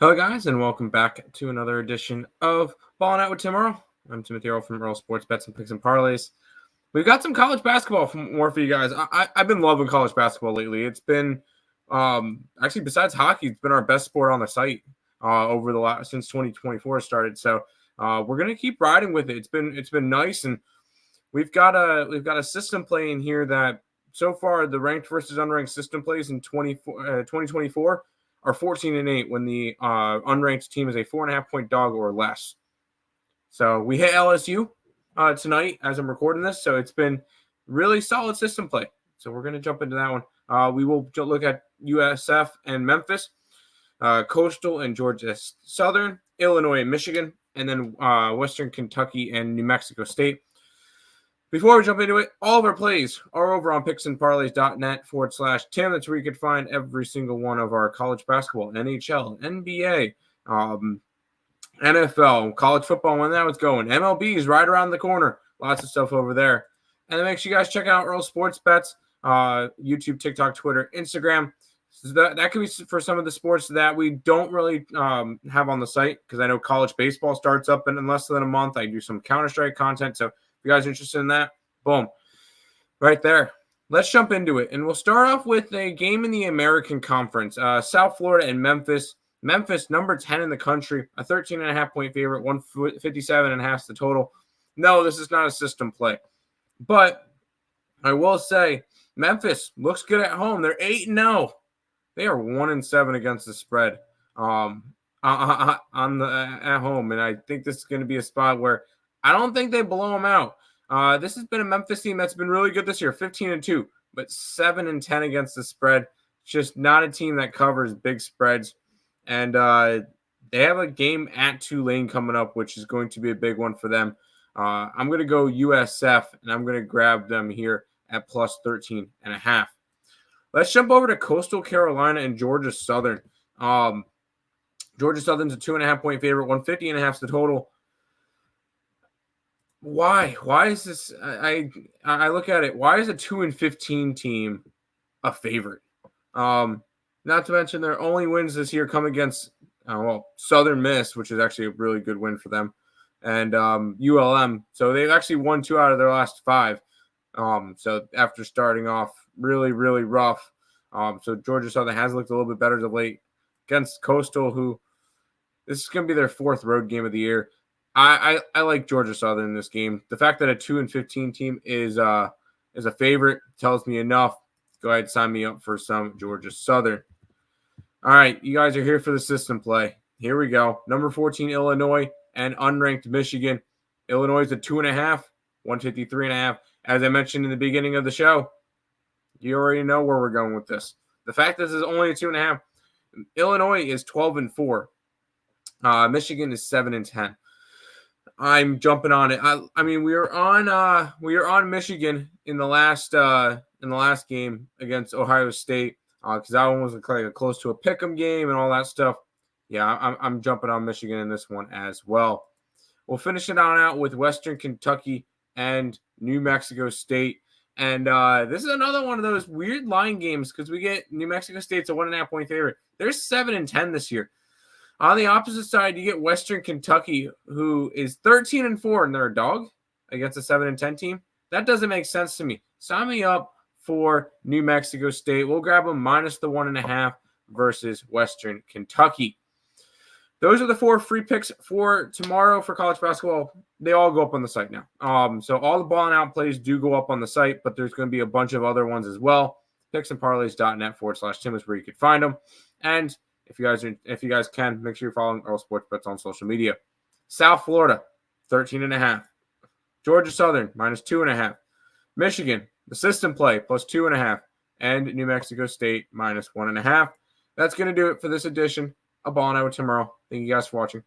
Hello, guys, and welcome back to another edition of Ballin with Tim Earle. I'm Timothy Earle from Earle Sports Bets and Picks and Parlays. We've got some college basketball more for you guys. I've been loving college basketball lately. It's been actually, besides hockey, it's been our best sport on the site over the last since 2024 started. So we're gonna keep riding with it. It's been nice, and we've got a system play in here that so far the ranked versus unranked system plays in 2024 are 14-8 when the unranked team is a 4.5 point dog or less. So we hit LSU tonight as I'm recording this. So it's been really solid system play. So we're going to jump into that one. We will look at USF and Memphis, Coastal and Georgia Southern, Illinois and Michigan, and then Western Kentucky and New Mexico State. Before we jump into it, all of our plays are over on picksandparlays.net/Tim. That's where you can find every single one of our college basketball, NHL, NBA, NFL, college football, when that was going. MLB is right around the corner. Lots of stuff over there. And then make sure you guys check out Earle Sports Bets, YouTube, TikTok, Twitter, Instagram. So that could be for some of the sports that we don't really have on the site, because I know college baseball starts up in less than a month. I do some Counter-Strike content, so if you guys are interested in that, boom, right there. Let's jump into it. And we'll start off with a game in the American Conference. South Florida and Memphis. Memphis, number 10 in the country, a 13.5 point favorite, 157.5 is the total. No, this is not a system play. But I will say, Memphis looks good at home. They're 8-0. They are 1-7 against the spread at home. And I think this is going to be a spot where I don't think they blow them out. This has been a Memphis team that's been really good this year, 15-2, but 7-10 against the spread. Just not a team that covers big spreads. And they have a game at Tulane coming up, which is going to be a big one for them. I'm going to go USF, and I'm going to grab them here at plus 13.5. Let's jump over to Coastal Carolina and Georgia Southern. Georgia Southern's a 2.5 point favorite, 150.5 is the total. Why is this? I look at it. Why is a 2-15 team a favorite? Not to mention their only wins this year come against Southern Miss, which is actually a really good win for them, and ULM. So they've actually won 2 out of their last 5. So after starting off really, really rough, so Georgia Southern has looked a little bit better of late against Coastal, who this is going to be their 4th road game of the year. I like Georgia Southern in this game. The fact that a 2-15 team is a favorite tells me enough. Go ahead and sign me up for some Georgia Southern. All right, you guys are here for the system play. Here we go. Number 14, Illinois, and unranked Michigan. Illinois is a 2.5, 153.5. As I mentioned in the beginning of the show, you already know where we're going with this. The fact that this is only a 2.5. Illinois is 12-4. Michigan is 7-10. I'm jumping on it. I mean, we were on Michigan in the last game against Ohio State, because that one was like close to a pick'em game and all that stuff. Yeah, I'm jumping on Michigan in this one as well. We'll finish it on out with Western Kentucky and New Mexico State. And this is another one of those weird line games, because we get New Mexico State's a 1.5 point favorite. They're 7-10 this year. On the opposite side, you get Western Kentucky, who is 13-4, and they're a dog against a 7-10 team. That doesn't make sense to me. Sign me up for New Mexico State. We'll grab them minus the 1.5 versus Western Kentucky. Those are the 4 free picks for tomorrow for college basketball. They all go up on the site now. So all the Ballin' Out plays do go up on the site, but there's going to be a bunch of other ones as well. Picksandparlays.net/Tim is where you can find them. And if you guys can, make sure you're following Earle Sports Bets on social media. South Florida, 13.5. Georgia Southern, minus 2.5. Michigan, the system play, plus 2.5. And New Mexico State, minus 1.5. That's going to do it for this edition of Ballin' Out with Tim Earle. Thank you guys for watching.